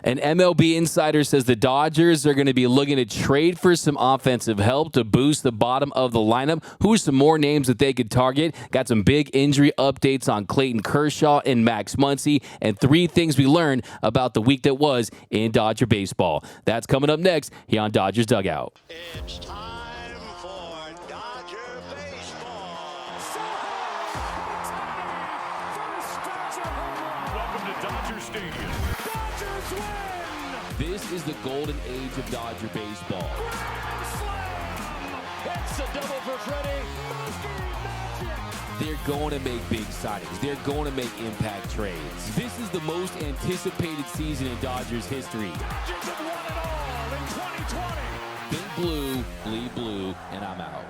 An MLB insider says the Dodgers are going to be looking to trade for some offensive help to boost the bottom of the lineup. Who are some more names that they could target? Got some big injury updates on Clayton Kershaw and Max Muncy, and 3 things we learned about the week that was in Dodger baseball. That's coming up next here on Dodgers Dugout. It's time for Dodger baseball. Welcome to Dodger Stadium. Dodgers win! This is the golden age of Dodger baseball. Grand slam! It's a double for Freddie. They're going to make big signings. They're going to make impact trades. This is the most anticipated season in Dodgers history. Dodgers have won it all in 2020. Think blue, bleed blue, and I'm out.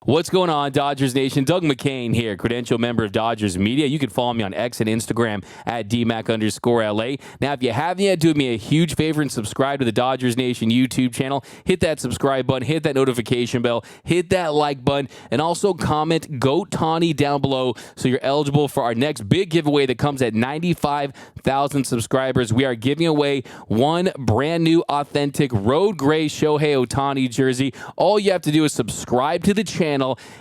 What's going on, Dodgers Nation? Doug McKain here, credential member of Dodgers Media. You can follow me on X and Instagram at DMac_LA. Now, if you haven't yet, do me a huge favor and subscribe to the Dodgers Nation YouTube channel. Hit that subscribe button, hit that notification bell, hit that like button, and also comment GOAT Tawny down below so you're eligible for our next big giveaway that comes at 95,000 subscribers. We are giving away one brand new authentic Road Gray Shohei Ohtani jersey. All you have to do is subscribe to the channel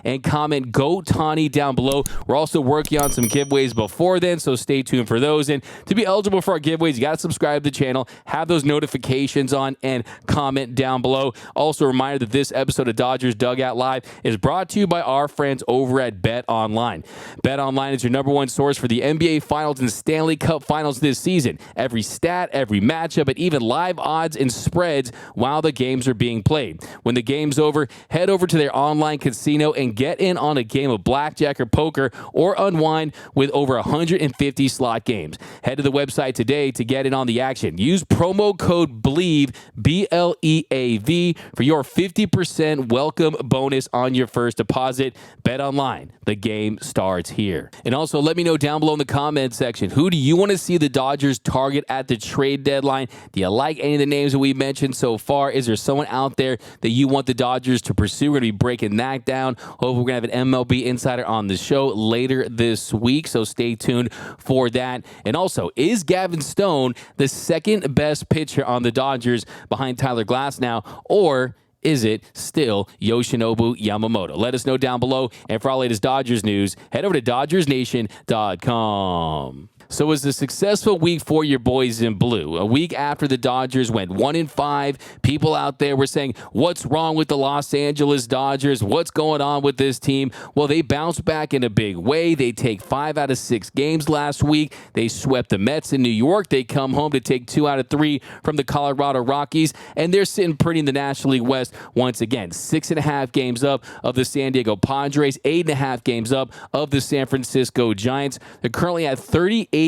and comment GOAT Tawny down below. We're also working on some giveaways before then, so stay tuned for those. And to be eligible for our giveaways, you got to subscribe to the channel, have those notifications on, and comment down below. Also, a reminder that this episode of Dodgers Dugout Live is brought to you by our friends over at Bet Online. Bet Online is your #1 source for the NBA Finals and Stanley Cup Finals this season. Every stat, every matchup, and even live odds and spreads while the games are being played. When the game's over, head over to their online casino and get in on a game of blackjack or poker, or unwind with over 150 slot games. Head to the website today to get in on the action. Use promo code BLEAV, BLEAV, for your 50% welcome bonus on your first deposit. Bet Online. The game starts here. And also, let me know down below in the comment section, who do you want to see the Dodgers target at the trade deadline? Do you like any of the names that we mentioned so far? Is there someone out there that you want the Dodgers to pursue? We're going to be breaking that down. Hopefully, we're going to have an MLB insider on the show later this week, so stay tuned for that. And also, is Gavin Stone the second best pitcher on the Dodgers behind Tyler Glasnow, or is it still Yoshinobu Yamamoto? Let us know down below. And for all latest Dodgers news, head over to DodgersNation.com. So it was a successful week for your boys in blue. A week after the Dodgers went 1-5, people out there were saying, what's wrong with the Los Angeles Dodgers? What's going on with this team? Well, they bounced back in a big way. They take 5 out of 6 games last week. They swept the Mets in New York. They come home to take 2 out of 3 from the Colorado Rockies, and they're sitting pretty in the National League West once again. 6.5 games up of the San Diego Padres, 8.5 games up of the San Francisco Giants. They're currently at 38-23,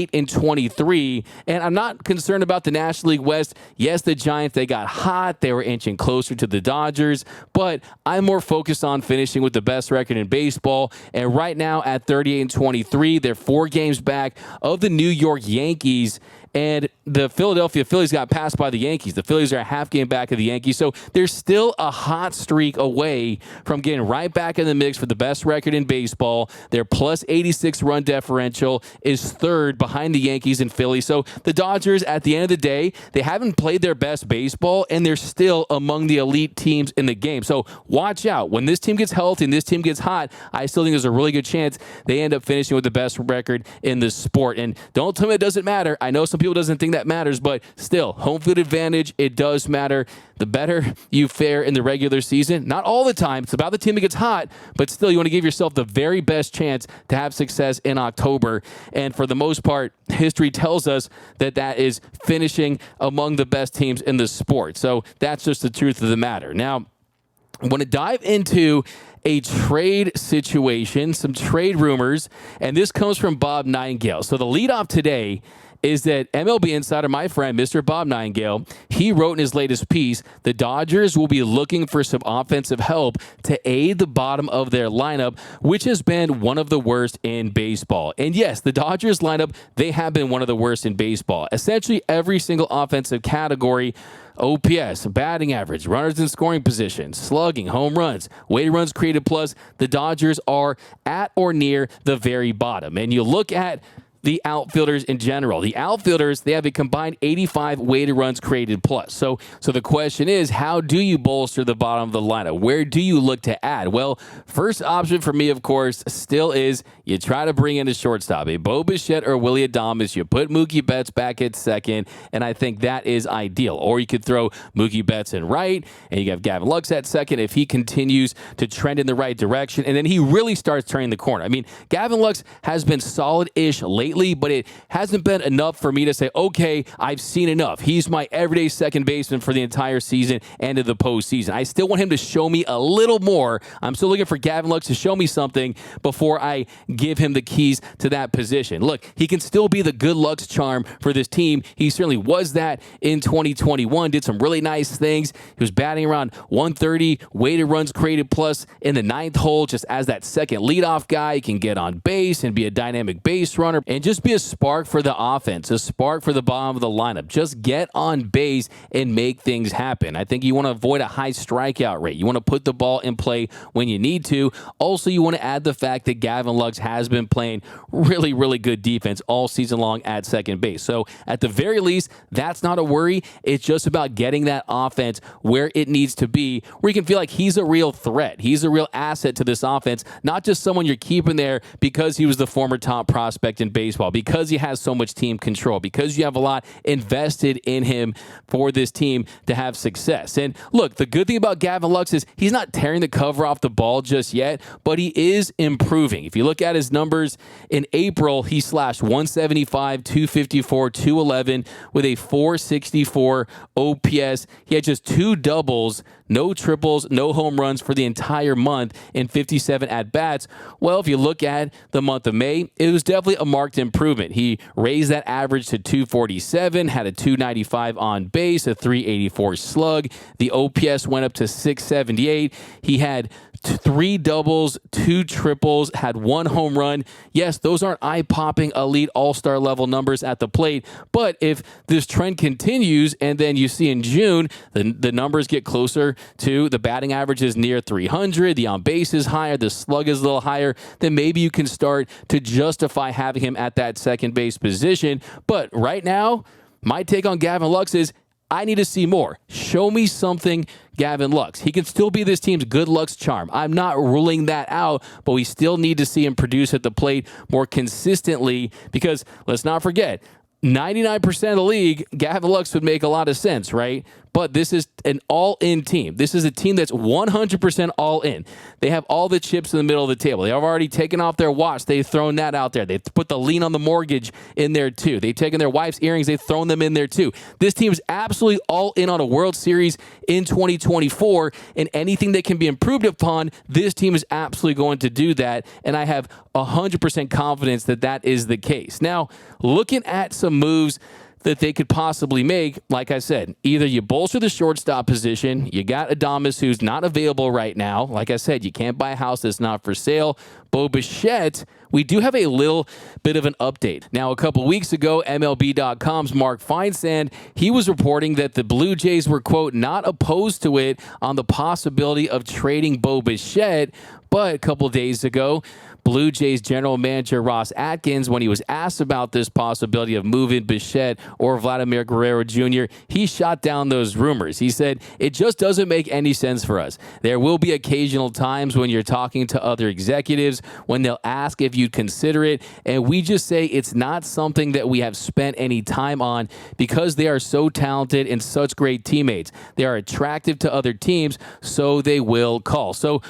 and I'm not concerned about the National League West. Yes, the Giants, they got hot. They were inching closer to the Dodgers, but I'm more focused on finishing with the best record in baseball, and right now at 38-23, they're 4 games back of the New York Yankees, and the Philadelphia Phillies got passed by the Yankees. The Phillies are a half game back of the Yankees, so they're still a hot streak away from getting right back in the mix for the best record in baseball. Their plus 86 run differential is 3rd behind the Yankees and Philly. So the Dodgers, at the end of the day, they haven't played their best baseball, and they're still among the elite teams in the game. So watch out. When this team gets healthy and this team gets hot, I still think there's a really good chance they end up finishing with the best record in the sport. And don't tell me it doesn't matter. I know some people doesn't think that matters, but still, home field advantage, it does matter. The better you fare in the regular season, not all the time, it's about the team that gets hot, but still, you want to give yourself the very best chance to have success in October. And for the most part, history tells us that that is finishing among the best teams in the sport. So that's just the truth of the matter. Now, I want to dive into a trade situation, some trade rumors, and this comes from Bob Nightingale. So the leadoff today is that MLB insider, my friend, Mr. Bob Nightingale, he wrote in his latest piece, the Dodgers will be looking for some offensive help to aid the bottom of their lineup, which has been one of the worst in baseball. And yes, the Dodgers lineup, they have been one of the worst in baseball. Essentially, every single offensive category, OPS, batting average, runners in scoring position, slugging, home runs, weighted runs created plus, the Dodgers are at or near the very bottom. And you look at the outfielders in general. The outfielders, they have a combined 85 weighted runs created plus. So the question is, how do you bolster the bottom of the lineup? Where do you look to add? Well, first option for me, of course, still is you try to bring in a shortstop, a Bo Bichette or Willie Adames. You put Mookie Betts back at second, and I think that is ideal. Or you could throw Mookie Betts in right, and you have Gavin Lux at second if he continues to trend in the right direction, and then he really starts turning the corner. I mean, Gavin Lux has been solid-ish lately, but it hasn't been enough for me to say, okay, I've seen enough. He's my everyday second baseman for the entire season and of the postseason. I still want him to show me a little more. I'm still looking for Gavin Lux to show me something before I give him the keys to that position. Look, he can still be the good Lux charm for this team. He certainly was that in 2021, did some really nice things. He was batting around 130, weighted runs created plus in the ninth hole, just as that second leadoff guy. He can get on base and be a dynamic base runner and just be a spark for the offense, a spark for the bottom of the lineup. Just get on base and make things happen. I think you want to avoid a high strikeout rate. You want to put the ball in play when you need to. Also, you want to add the fact that Gavin Lux has been playing really, really good defense all season long at second base. So at the very least, that's not a worry. It's just about getting that offense where it needs to be, where you can feel like he's a real threat. He's a real asset to this offense, not just someone you're keeping there because he was the former top prospect in baseball, because he has so much team control, because you have a lot invested in him for this team to have success. And look, the good thing about Gavin Lux is he's not tearing the cover off the ball just yet, but he is improving. If you look at his numbers in April, he slashed 175, 254, 211 with a 464 OPS. He had just 2 doubles, no triples, no home runs for the entire month in 57 at-bats. Well, if you look at the month of May, it was definitely a marked improvement. He raised that average to 247, had a 295 on base, a 384 slug. The OPS went up to 678. He had 3 doubles, 2 triples, had 1 home run. Yes, those aren't eye-popping elite all-star level numbers at the plate, but if this trend continues and then you see in June the numbers get closer to the batting average is near 300, the on-base is higher, the slug is a little higher, then maybe you can start to justify having him at that second base position. But right now, my take on Gavin Lux is I need to see more. Show me something, Gavin Lux. He can still be this team's good Lux charm. I'm not ruling that out, but we still need to see him produce at the plate more consistently because let's not forget, 99% of the league, Gavin Lux would make a lot of sense, right? But this is an all-in team. This is a team that's 100% all-in. They have all the chips in the middle of the table. They have already taken off their watch. They've thrown that out there. They've put the lien on the mortgage in there, too. They've taken their wife's earrings. They've thrown them in there, too. This team is absolutely all-in on a World Series in 2024, and anything that can be improved upon, this team is absolutely going to do that, and I have 100% confidence that that is the case. Now, looking at some moves that they could possibly make, like I said, either you bolster the shortstop position, you got Adames who's not available right now. Like I said, you can't buy a house that's not for sale. Bo Bichette, we do have a little bit of an update. Now, a couple weeks ago, MLB.com's Mark Feinsand, he was reporting that the Blue Jays were, quote, not opposed to it on the possibility of trading Bo Bichette. But a couple days ago, Blue Jays general manager Ross Atkins, when he was asked about this possibility of moving Bichette or Vladimir Guerrero Jr., he shot down those rumors. He said, it just doesn't make any sense for us. There will be occasional times when you're talking to other executives when they'll ask if you'd consider it, and we just say it's not something that we have spent any time on because they are so talented and such great teammates. They are attractive to other teams, so they will call. So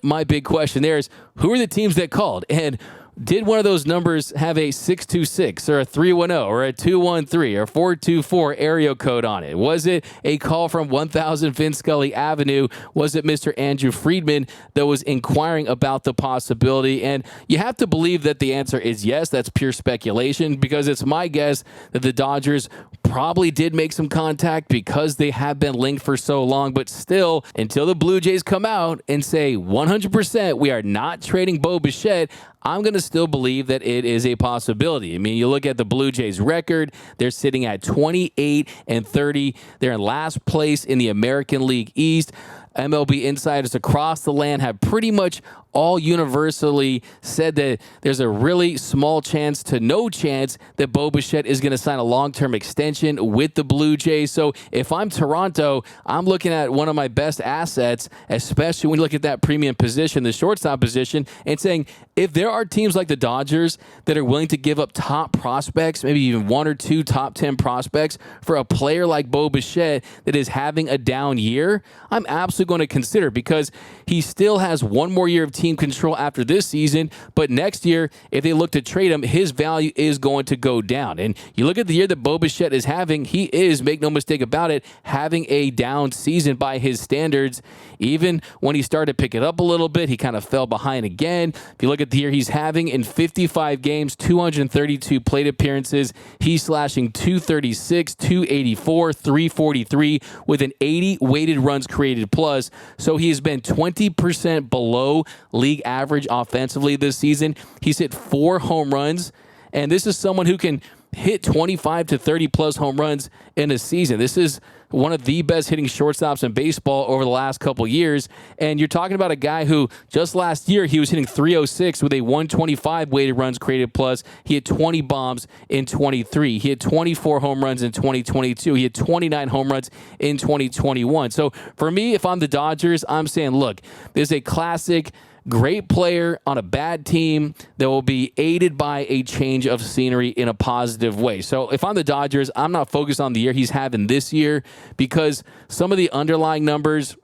my big question there is, who are the teams that called? And did one of those numbers have a 626 or a 310 or a 213 or 424 area code on it? Was it a call from 1000 Vin Scully Avenue? Was it Mr. Andrew Friedman that was inquiring about the possibility? And you have to believe that the answer is yes. That's pure speculation because it's my guess that the Dodgers probably did make some contact because they have been linked for so long. But still, until the Blue Jays come out and say 100% we are not trading Bo Bichette, I'm going to still believe that it is a possibility. I mean, you look at the Blue Jays record, they're sitting at 28-30. They're in last place in the American League East. MLB insiders across the land have pretty much all universally said that there's a really small chance to no chance that Bo Bichette is going to sign a long-term extension with the Blue Jays. So if I'm Toronto, I'm looking at one of my best assets, especially when you look at that premium position, the shortstop position, and saying, if there are teams like the Dodgers that are willing to give up top prospects, maybe even one or two top 10 prospects for a player like Bo Bichette that is having a down year, I'm absolutely going to consider, because he still has one more year of team control after this season. But next year, if they look to trade him, his value is going to go down. And you look at the year that Bo Bichette is having, he is, make no mistake about it, having a down season by his standards. Even when he started to pick it up a little bit, he kind of fell behind again. If you look at the year he's having in 55 games, 232 plate appearances, he's slashing 236, 284, 343 with an 80 weighted runs created plus. So he has been 20% below league average offensively this season. He's hit 4 home runs, and this is someone who can hit 25 to 30 plus home runs in a season. This is one of the best hitting shortstops in baseball over the last couple years. And you're talking about a guy who just last year, he was hitting 306 with a 125 weighted runs created plus. He had 20 bombs in 23. He had 24 home runs in 2022. He had 29 home runs in 2021. So for me, if I'm the Dodgers, I'm saying, look, there's a classic great player on a bad team that will be aided by a change of scenery in a positive way. So if I'm the Dodgers, I'm not focused on the year he's having this year, because some of the underlying numbers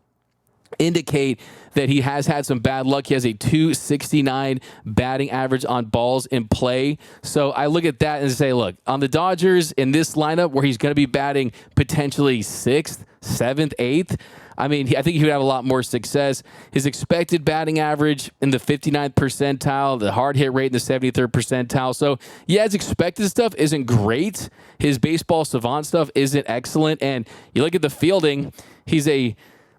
indicate that he has had some bad luck. He has a 269 batting average on balls in play. So I look at that and say, look, on the Dodgers in this lineup where he's going to be batting potentially 6th, 7th, 8th, I mean, I think he would have a lot more success. His expected batting average in the 59th percentile, the hard hit rate in the 73rd percentile. So, yeah, his expected stuff isn't great. His baseball savant stuff isn't excellent. And you look at the fielding, he's a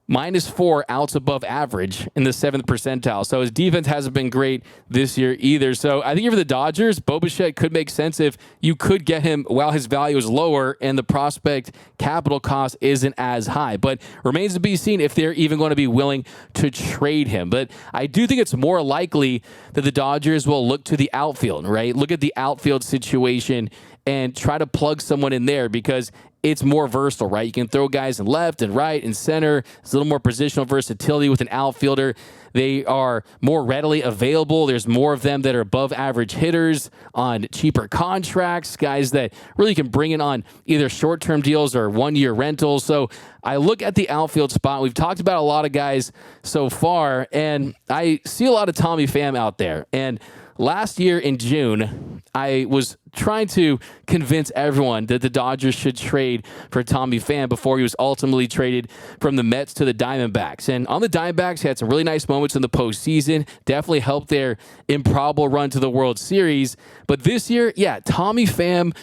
-4 outs above average in the 7th percentile. So his defense hasn't been great this year either. So I think for the Dodgers, Bo Bichette could make sense if you could get him while his value is lower and the prospect capital cost isn't as high. But remains to be seen if they're even going to be willing to trade him. But I do think it's more likely that the Dodgers will look to the outfield, right? Look at the outfield situation and try to plug someone in there, because it's more versatile, right? You can throw guys in left and right and center. It's a little more positional versatility with an outfielder. They are more readily available. There's more of them that are above average hitters on cheaper contracts, guys that really can bring in on either short-term deals or one-year rentals. So I look at the outfield spot. We've talked about a lot of guys so far, and I see a lot of Tommy Pham out there. And last year in June, I was trying to convince everyone that the Dodgers should trade for Tommy Pham before he was ultimately traded from the Mets to the Diamondbacks. And on the Diamondbacks, he had some really nice moments in the postseason, definitely helped their improbable run to the World Series. But this year, yeah, Tommy Pham,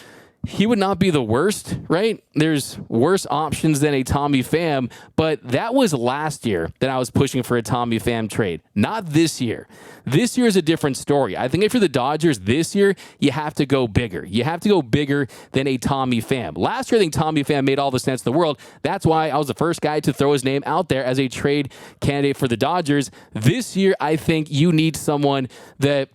he would not be the worst, right? There's worse options than a Tommy Pham, but that was last year that I was pushing for a Tommy Pham trade, not this year. This year is a different story. I think if you're the Dodgers this year, you have to go bigger. You have to go bigger than a Tommy Pham. Last year, I think Tommy Pham made all the sense in the world. That's why I was the first guy to throw his name out there as a trade candidate for the Dodgers. This year, I think you need someone that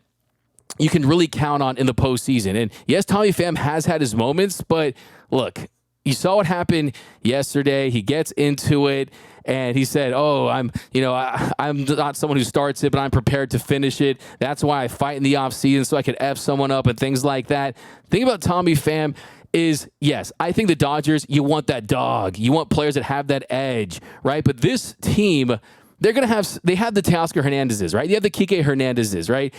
you can really count on in the postseason. And yes, Tommy Pham has had his moments, but look, you saw what happened yesterday. He gets into it and he said, "Oh, I'm not someone who starts it, but I'm prepared to finish it. That's why I fight in the offseason so I could F someone up and things like that." The thing about Tommy Pham is, yes, I think the Dodgers, you want that dog. You want players that have that edge, right? But this team, they have the Teoscar Hernandezes, right? You have the Kike Hernandezes, right?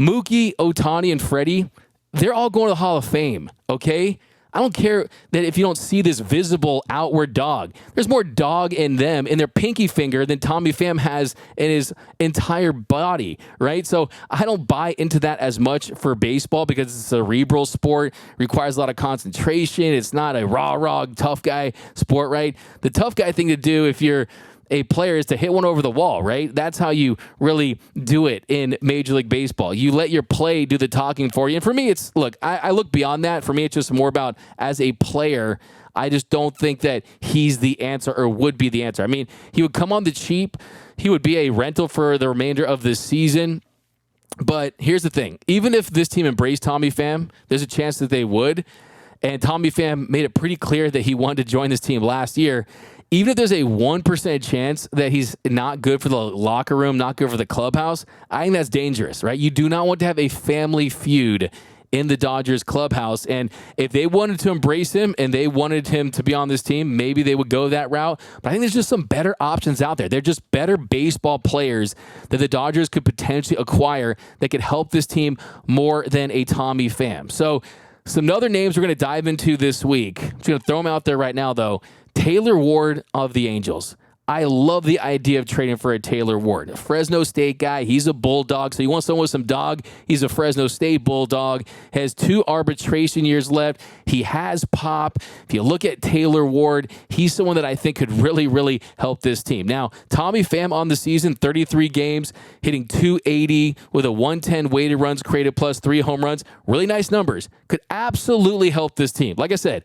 Mookie, Ohtani, and Freddie, they're all going to the Hall of Fame, okay? I don't care that if you don't see this visible outward dog. There's more dog in them, in their pinky finger, than Tommy Pham has in his entire body, right? So I don't buy into that as much for baseball because it's a cerebral sport, requires a lot of concentration. It's not a rah-rah tough guy sport, right? The tough guy thing to do if you're a player is to hit one over the wall, right? That's how you really do it in Major League Baseball. You let your play do the talking for you. And for me, it's, look, I look beyond that. For me, it's just more about as a player, I just don't think that he's the answer or would be the answer. I mean, he would come on the cheap. He would be a rental for the remainder of the season. But here's the thing. Even if this team embraced Tommy Pham, there's a chance that they would. And Tommy Pham made it pretty clear that he wanted to join this team last year. Even if there's a 1% chance that he's not good for the locker room, not good for the clubhouse, I think that's dangerous, right? You do not want to have a family feud in the Dodgers clubhouse. And if they wanted to embrace him and they wanted him to be on this team, maybe they would go that route. But I think there's just some better options out there. They're just better baseball players that the Dodgers could potentially acquire that could help this team more than a Tommy Pham. So some other names we're going to dive into this week. I'm just going to throw them out there right now, though. Taylor Ward of the Angels. I love the idea of trading for a Taylor Ward. A Fresno State guy. He's a Bulldog. So you want someone with some dog? He's a Fresno State Bulldog. Has 2 arbitration years left. He has pop. If you look at Taylor Ward, he's someone that I think could really, really help this team. Now, Tommy Pham on the season, 33 games, hitting .280 with a 110 weighted runs created plus 3 home runs. Really nice numbers. Could absolutely help this team. Like I said,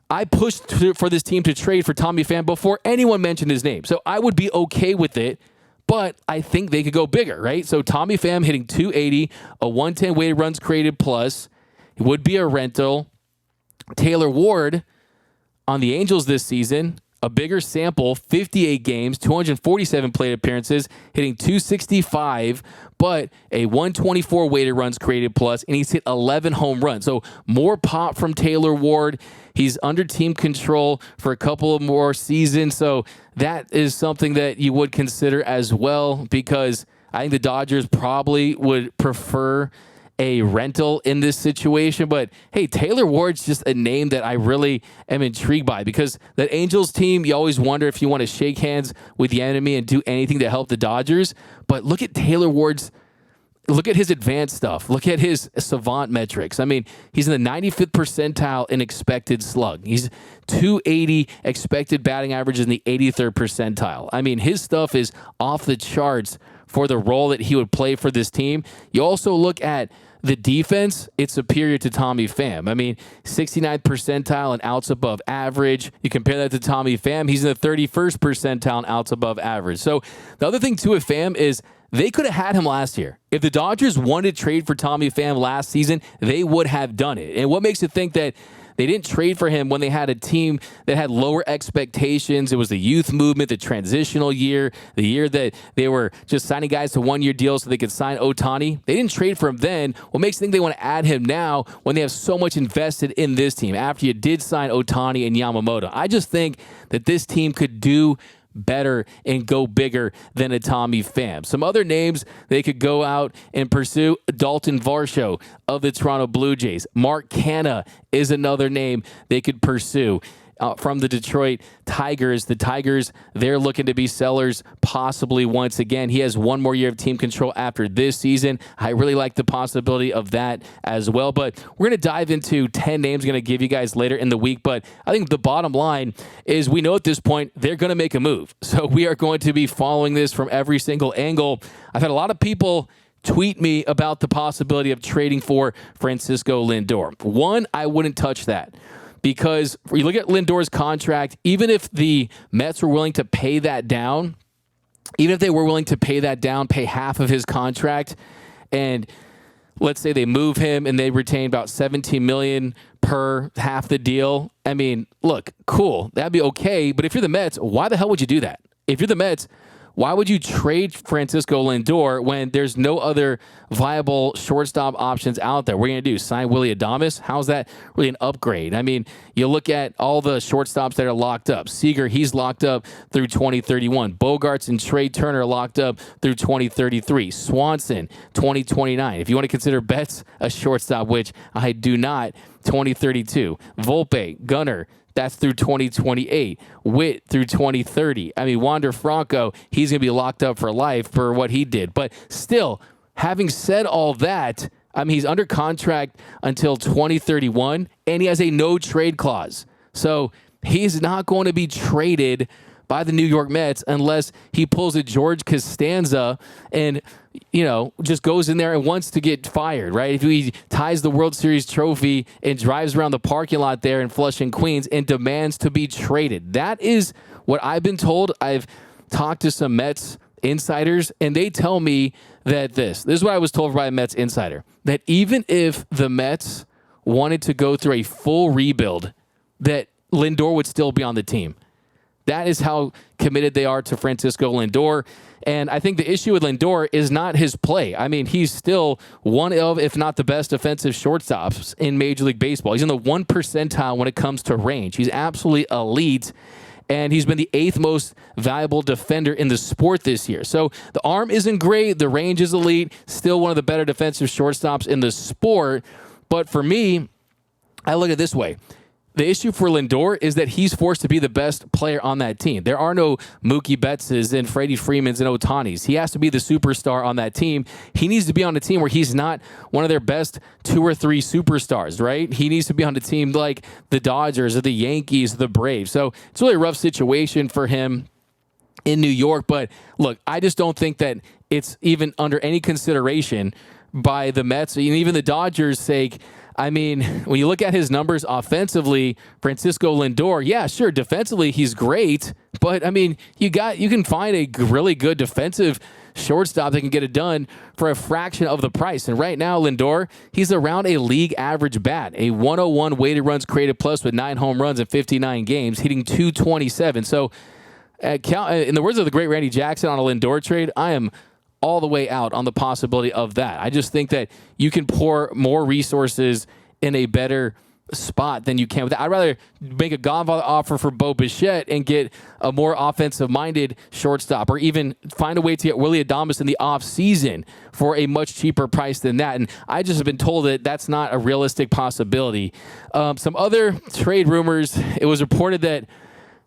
I pushed for this team to trade for Tommy Pham before anyone mentioned his name. So I would be okay with it, but I think they could go bigger, right? So Tommy Pham hitting .280, a 110 weighted runs created plus. It would be a rental. Taylor Ward on the Angels this season, a bigger sample, 58 games, 247 plate appearances, hitting .265, but a 124 weighted runs created plus, and he's hit 11 home runs. So more pop from Taylor Ward. He's under team control for a couple of more seasons. So that is something that you would consider as well, because I think the Dodgers probably would prefer a rental in this situation. But hey, Taylor Ward's just a name that I really am intrigued by, because that Angels team, you always wonder if you want to shake hands with the enemy and do anything to help the Dodgers. But look at Taylor Ward's, look at his advanced stuff. Look at his savant metrics. I mean, he's in the 95th percentile in expected slug. He's .280 expected batting average in the 83rd percentile. I mean, his stuff is off the charts for the role that he would play for this team. You also look at the defense, it's superior to Tommy Pham. I mean, 69th percentile and outs above average. You compare that to Tommy Pham, he's in the 31st percentile and outs above average. So the other thing too with Pham is they could have had him last year. If the Dodgers wanted to trade for Tommy Pham last season, they would have done it. And what makes you think that they didn't trade for him when they had a team that had lower expectations? It was the youth movement, the transitional year, the year that they were just signing guys to 1-year deals so they could sign Ohtani. They didn't trade for him then. What makes you think they want to add him now when they have so much invested in this team after you did sign Ohtani and Yamamoto? I just think that this team could do better and go bigger than a Tommy Pham. Some other names they could go out and pursue: Dalton Varsho of the Toronto Blue Jays. Mark Canha is another name they could pursue. From the Detroit Tigers. The Tigers, they're looking to be sellers possibly once again. He has 1 more year of team control after this season. I really like the possibility of that as well. But we're going to dive into 10 names I'm going to give you guys later in the week. But I think the bottom line is we know at this point they're going to make a move. So we are going to be following this from every single angle. I've had a lot of people tweet me about the possibility of trading for Francisco Lindor. One, I wouldn't touch that. Because you look at Lindor's contract, even if the Mets were willing to pay that down, even if they were willing to pay that down, pay half of his contract, and let's say they move him and they retain about $17 million per half the deal. I mean, look, cool. That'd be okay. But if you're the Mets, why the hell would you do that? If you're the Mets, why would you trade Francisco Lindor when there's no other viable shortstop options out there? What are you going to do? Sign Willy Adames? How's that really an upgrade? I mean, you look at all the shortstops that are locked up. Seager, he's locked up through 2031. Bogarts and Trey Turner are locked up through 2033. Swanson, 2029. If you want to consider Betts a shortstop, which I do not, 2032. Volpe, Gunnar, that's through 2028. Witt through 2030. I mean, Wander Franco, he's going to be locked up for life for what he did. But still, having said all that, I mean, he's under contract until 2031, and he has a no-trade clause. So he's not going to be traded by the New York Mets unless he pulls a George Costanza and, just goes in there and wants to get fired, right? If he ties the World Series trophy and drives around the parking lot there in Flushing, Queens and demands to be traded. That is what I've been told. I've talked to some Mets insiders, and they tell me that this is what I was told by a Mets insider, that even if the Mets wanted to go through a full rebuild, that Lindor would still be on the team. That is how committed they are to Francisco Lindor. And I think the issue with Lindor is not his play. I mean, he's still one of, if not the best defensive shortstops in Major League Baseball. He's in the 1 percentile when it comes to range. He's absolutely elite. And he's been the 8th most valuable defender in the sport this year. So the arm isn't great. The range is elite. Still one of the better defensive shortstops in the sport. But for me, I look at it this way. The issue for Lindor is that he's forced to be the best player on that team. There are no Mookie Bettses and Freddie Freemans and Otanis. He has to be the superstar on that team. He needs to be on a team where he's not one of their best 2 or 3 superstars, right? He needs to be on a team like the Dodgers or the Yankees, the Braves. So it's really a rough situation for him in New York. But look, I just don't think that it's even under any consideration by the Mets and even the Dodgers' sake. I mean, when you look at his numbers offensively, Francisco Lindor, yeah, sure, defensively he's great, but I mean, you can find a really good defensive shortstop that can get it done for a fraction of the price. And right now, Lindor, he's around a league average bat, a 101 weighted runs created plus with 9 home runs in 59 games, hitting .227. So, in the words of the great Randy Jackson on a Lindor trade, I am all the way out on the possibility of that. I just think that you can pour more resources in a better spot than you can with that. I'd rather make a Godfather offer for Bo Bichette and get a more offensive-minded shortstop, or even find a way to get Willy Adames in the offseason for a much cheaper price than that. And I just have been told that that's not a realistic possibility. Some other trade rumors, it was reported that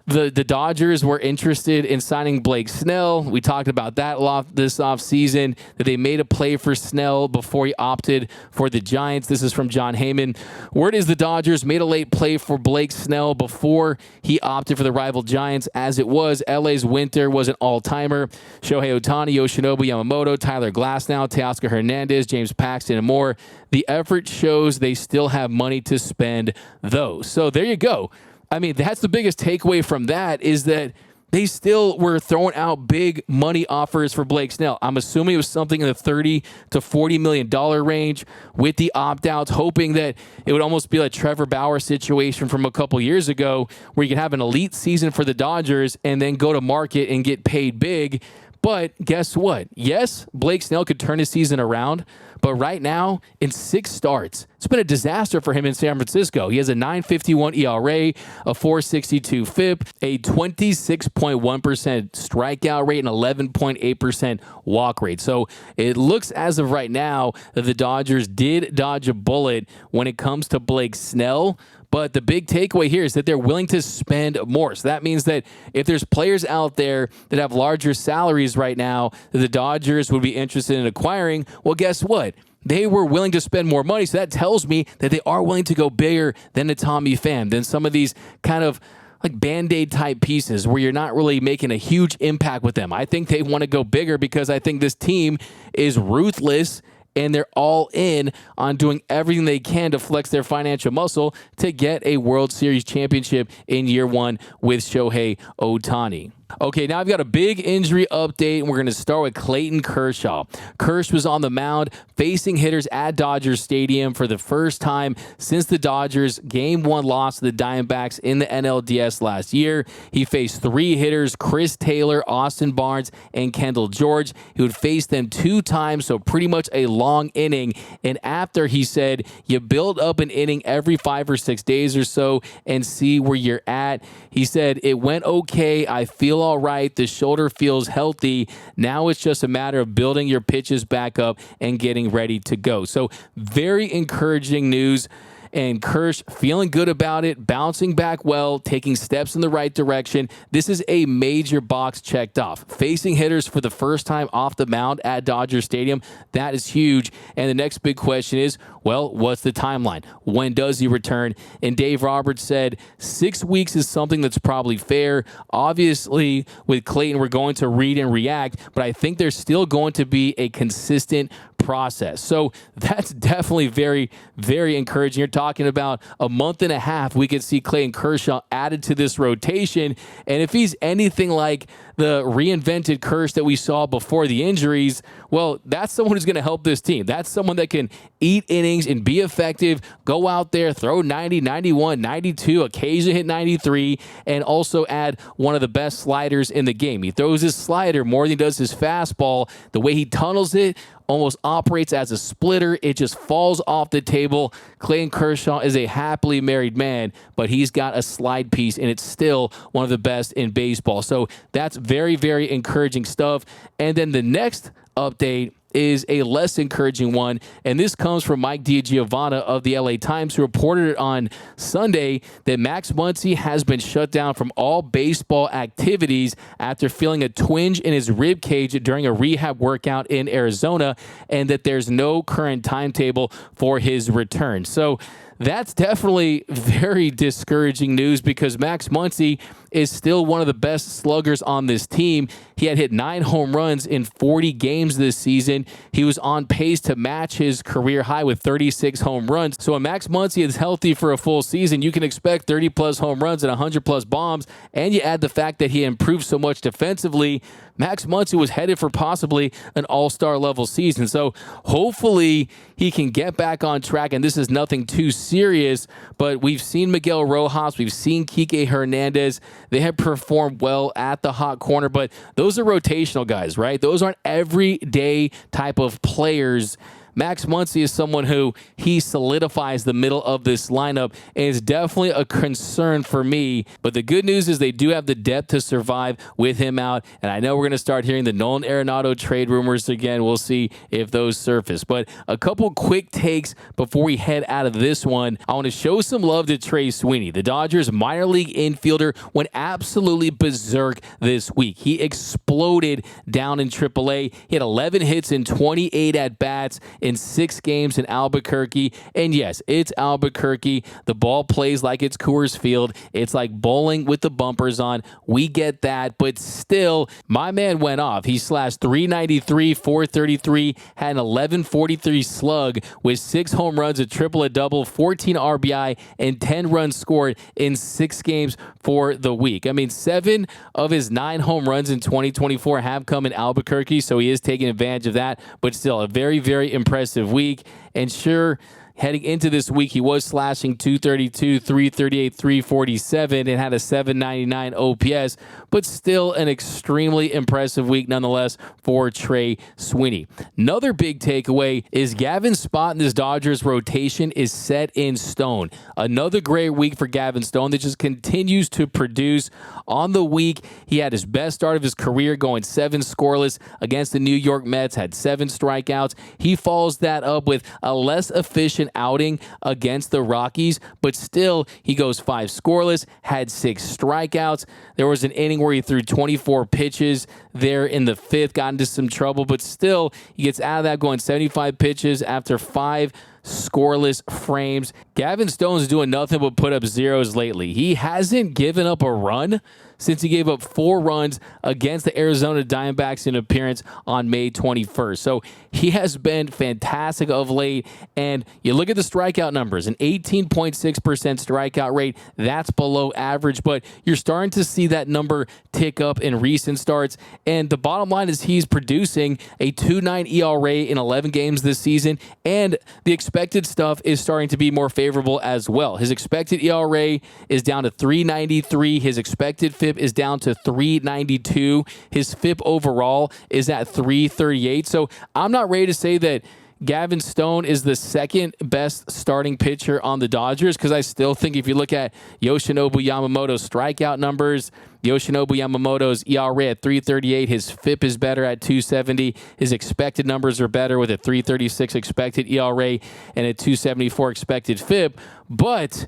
the Dodgers were interested in signing Blake Snell. We talked about that this offseason, that they made a play for Snell before he opted for the Giants. This is from John Heyman. Word is the Dodgers made a late play for Blake Snell before he opted for the rival Giants. As it was, LA's winter was an all-timer. Shohei Ohtani, Yoshinobu Yamamoto, Tyler Glasnow, Teoscar Hernandez, James Paxton, and more. The effort shows they still have money to spend, though. So there you go. I mean, that's the biggest takeaway from that, is that they still were throwing out big money offers for Blake Snell. I'm assuming it was something in the $30 to $40 million range with the opt-outs, hoping that it would almost be like Trevor Bauer situation from a couple years ago, where you could have an elite season for the Dodgers and then go to market and get paid big. But guess what? Yes, Blake Snell could turn his season around, but right now, in 6 starts, it's been a disaster for him in San Francisco. He has a 9.51 ERA, a 4.62 FIP, a 26.1% strikeout rate, and 11.8% walk rate. So it looks as of right now that the Dodgers did dodge a bullet when it comes to Blake Snell. But the big takeaway here is that they're willing to spend more. So that means that if there's players out there that have larger salaries right now that the Dodgers would be interested in acquiring, well, guess what? They were willing to spend more money. So that tells me that they are willing to go bigger than a Tommy Pham, than some of these kind of like Band-Aid type pieces where you're not really making a huge impact with them. I think they want to go bigger because I think this team is ruthless, and they're all in on doing everything they can to flex their financial muscle to get a World Series championship in year 1 with Shohei Ohtani. Okay, now I've got a big injury update, and we're going to start with Clayton Kershaw. Kersh was on the mound facing hitters at Dodgers Stadium for the first time since the Dodgers' Game 1 loss to the Diamondbacks in the NLDS last year. He faced 3 hitters, Chris Taylor, Austin Barnes, and Kendall George. He would face them 2 times, so pretty much a long inning. And after, he said, you build up an inning every 5 or 6 days or so and see where you're at. He said, it went okay. I feel all right. The shoulder feels healthy. Now it's just a matter of building your pitches back up and getting ready to go. So very encouraging news. and Kersh feeling good about it, bouncing back well, taking steps in the right direction. This is a major box checked off. Facing hitters for the first time off the mound at Dodger Stadium, that is huge. And the next big question is, well, what's the timeline? When does he return? And Dave Roberts said 6 weeks is something that's probably fair. Obviously, with Clayton, we're going to read and react, but I think there's still going to be a consistent process. So that's definitely very, very encouraging. You're talking about a month and a half, we could see Clayton Kershaw added to this rotation. And if he's anything like the reinvented Kersh that we saw before the injuries, well, that's someone who's going to help this team. That's someone that can eat innings and be effective, go out there, throw 90, 91, 92, occasionally hit 93, and also add one of the best sliders in the game. He throws his slider more than he does his fastball. The way he tunnels it almost operates as a splitter. It just falls off the table. Clayton Kershaw is a happily married man, but he's got a slide piece, and it's still one of the best in baseball. So that's very, very encouraging stuff. And then the next update is a less encouraging one, and this comes from Mike DiGiovanna of the LA Times, who reported it on Sunday that Max Muncy has been shut down from all baseball activities after feeling a twinge in his rib cage during a rehab workout in Arizona, and that there's no current timetable for his return. So that's definitely very discouraging news, because Max Muncy is still one of the best sluggers on this team. He had hit 9 home runs in 40 games this season. He was on pace to match his career high with 36 home runs. So when Max Muncy is healthy for a full season, you can expect 30-plus home runs and 100-plus bombs, and you add the fact that he improved so much defensively. Max Muncy was headed for possibly an all-star level season. So hopefully he can get back on track, and this is nothing too serious, but we've seen Miguel Rojas, we've seen Kike Hernandez. They have performed well at the hot corner, but those are rotational guys, right? Those aren't everyday type of players. Max Muncy is someone who he solidifies the middle of this lineup, and is definitely a concern for me. But the good news is they do have the depth to survive with him out, and I know we're going to start hearing the Nolan Arenado trade rumors again. We'll see if those surface. But a couple quick takes before we head out of this one. I want to show some love to Trey Sweeney. The Dodgers minor league infielder went absolutely berserk this week. He exploded down in AAA. He had 11 hits in 28 at-bats in 6 games in Albuquerque. And yes, it's Albuquerque. The ball plays like it's Coors Field. It's like bowling with the bumpers on. We get that, but still, my man went off. He slashed 393, 433, had an 1143 slug with 6 home runs, a triple, a double, 14 RBI, and 10 runs scored in 6 games for the week. I mean, 7 of his 9 home runs in 2024 have come in Albuquerque, so he is taking advantage of that, but still a very, very impressive week. And sure, heading into this week, he was slashing 232, 338, 347, and had a 799 OPS, but still an extremely impressive week nonetheless for Trey Sweeney. Another big takeaway is Gavin's spot in this Dodgers rotation is set in stone. Another great week for Gavin Stone that just continues to produce. On the week, he had his best start of his career, going 7 scoreless against the New York Mets, had 7 strikeouts. He follows that up with a less efficient outing against the Rockies, but still he goes 5 scoreless, had 6 strikeouts. There was an inning where he threw 24 pitches there in the 5th, got into some trouble, but still he gets out of that going 75 pitches after 5 scoreless frames. Gavin Stone's doing nothing but put up zeros lately. He hasn't given up a run since he gave up 4 runs against the Arizona Diamondbacks in an appearance on May 21st. So he has been fantastic of late. And you look at the strikeout numbers, an 18.6% strikeout rate. That's below average, but you're starting to see that number tick up in recent starts. And the bottom line is he's producing a 2.9 ERA in 11 games this season, and the expected stuff is starting to be more favorable as well. His expected ERA is down to 3.93. His expected FIP is down to 3.92. His FIP overall is at 3.38. So I'm not ready to say that Gavin Stone is the second best starting pitcher on the Dodgers, because I still think if you look at Yoshinobu Yamamoto's strikeout numbers, Yoshinobu Yamamoto's ERA at 3.38, his FIP is better at 2.70, his expected numbers are better with a 3.36 expected ERA and a 2.74 expected FIP, but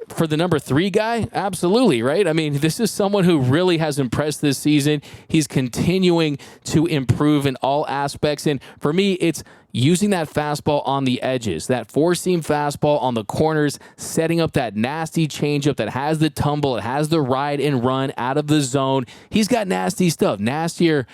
for the number 3 guy, absolutely, right? I mean, this is someone who really has impressed this season. He's continuing to improve in all aspects. And for me, it's using that fastball on the edges, that four-seam fastball on the corners, setting up that nasty changeup that has the tumble, it has the ride and run out of the zone. He's got nasty stuff, nastier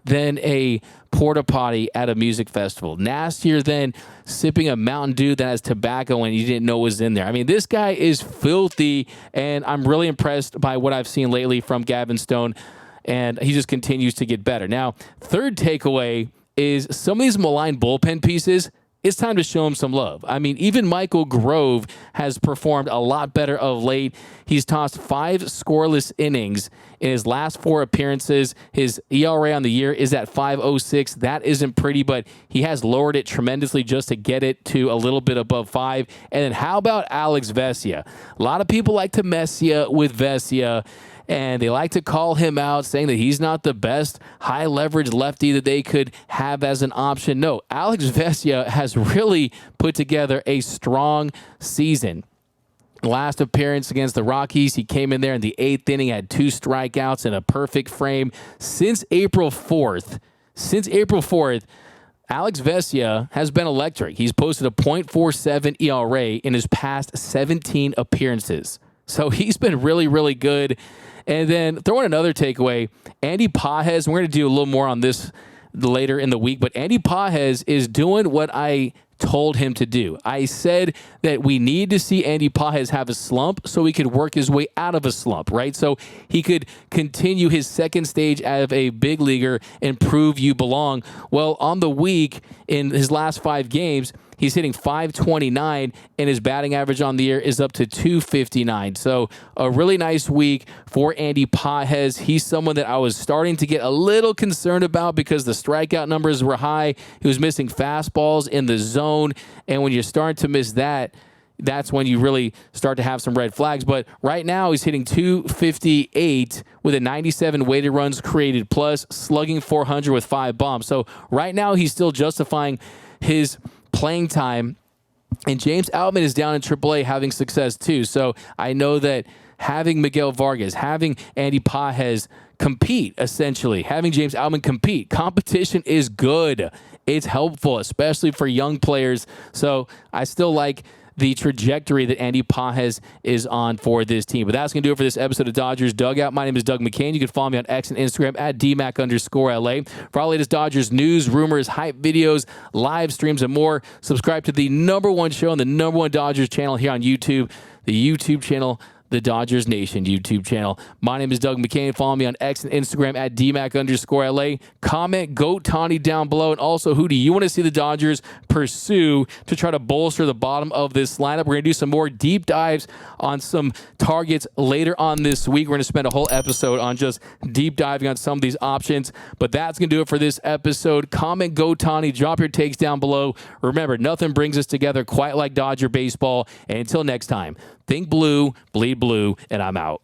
than a porta potty at a music festival, nastier than sipping a Mountain Dew that has tobacco and you didn't know was in there. I mean, this guy is filthy, and I'm really impressed by what I've seen lately from Gavin Stone, and he just continues to get better. Now, third takeaway is some of these maligned bullpen pieces, it's time to show him some love. I mean, even Michael Grove has performed a lot better of late. He's tossed 5 scoreless innings in his last 4 appearances. His ERA on the year is at 5.06. That isn't pretty, but he has lowered it tremendously just to get it to a little bit above 5. And then how about Alex Vesia? A lot of people like to mess you with Vesia, and they like to call him out, saying that he's not the best high-leverage lefty that they could have as an option. No, Alex Vesia has really put together a strong season. Last appearance against the Rockies, he came in there in the 8th inning, had 2 strikeouts and a perfect frame. Since April 4th, Alex Vesia has been electric. He's posted a .47 ERA in his past 17 appearances. So he's been really, really good. And then throw in another takeaway, Andy Pages, and we're going to do a little more on this later in the week, but Andy Pages is doing what I told him to do. I said that we need to see Andy Pages have a slump so he could work his way out of a slump, right? So he could continue his second stage out of a big leaguer and prove you belong. Well, on the week, in his last 5 games, he's hitting .529, and his batting average on the year is up to .259. So a really nice week for Andy Pages. He's someone that I was starting to get a little concerned about because the strikeout numbers were high. He was missing fastballs in the zone, and when you start to miss that, that's when you really start to have some red flags. But right now, he's hitting .258 with a 97 weighted runs created plus, slugging .400 with 5 bombs. So right now, he's still justifying his playing time, and James Outman is down in AAA having success too. So I know that having Miguel Vargas, having Andy Pages compete, essentially, having James Outman compete, competition is good. It's helpful, especially for young players. So I still like the trajectory that Andy Pages is on for this team. But that's going to do it for this episode of Dodgers Dugout. My name is Doug McKain. You can follow me on X and Instagram at DMac_LA. For all latest Dodgers news, rumors, hype videos, live streams, and more, subscribe to the #1 show on the #1 Dodgers channel here on YouTube, the YouTube channel, the Dodgers Nation YouTube channel. My name is Doug McKain. Follow me on X and Instagram at DMac_LA. Comment Goat Tawny down below. And also, who do you want to see the Dodgers pursue to try to bolster the bottom of this lineup? We're going to do some more deep dives on some targets later on this week. We're going to spend a whole episode on just deep diving on some of these options. But that's going to do it for this episode. Comment Goat Tawny. Drop your takes down below. Remember, nothing brings us together quite like Dodger baseball. And until next time, think blue, bleed blue, and I'm out.